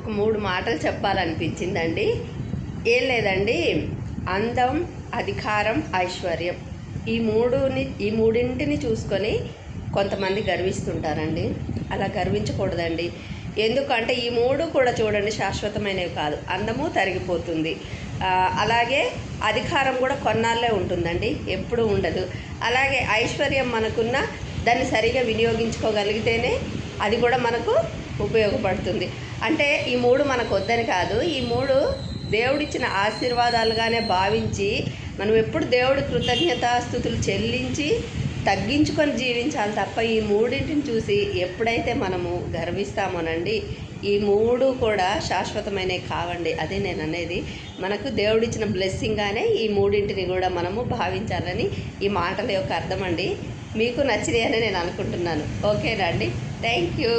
ఒక 3 మాటలు చెప్పాలనిపించిందండి. ఏం లేదండి, అందం, అధికారం, ఐశ్వర్యం ఈ మూడింటిని చూసుకొని కొంతమంది గర్విస్తుంటారండి. అలా గర్వించకూడదండి. ఎందుకంటే ఈ 3 కూడా చూడండి శాశ్వతమైనవి కాదు. అందము తరిగిపోతుంది, అలాగే అధికారం కూడా కొన్నాళ్ళే ఉంటుందండి, ఎప్పుడూ ఉండదు. అలాగే ఐశ్వర్యం మనకున్న దాన్ని సరిగా వినియోగించుకోగలిగితేనే అది కూడా మనకు ఉపయోగపడుతుంది. అంటే ఈ 3 మనకు వద్దని కాదు, ఈ 3 దేవుడిచ్చిన ఆశీర్వాదాలుగానే భావించి మనం ఎప్పుడు దేవుడి కృతజ్ఞతాస్తుతులు చెల్లించి తగ్గించుకొని జీవించాలి తప్ప ఈ 3టిని చూసి ఎప్పుడైతే మనము గర్విస్తామోనండి, ఈ 3 కూడా శాశ్వతమైనవి కావండి. అదే నేను అనేది. మనకు దేవుడిచ్చిన బ్లెస్సింగ్గానే ఈ 3టిని కూడా మనము భావించాలని ఈ మాటల యొక్క అర్థం అండి. మీకు నచ్చినాయని నేను అనుకుంటున్నాను. ఓకేనా అండి? Thank you.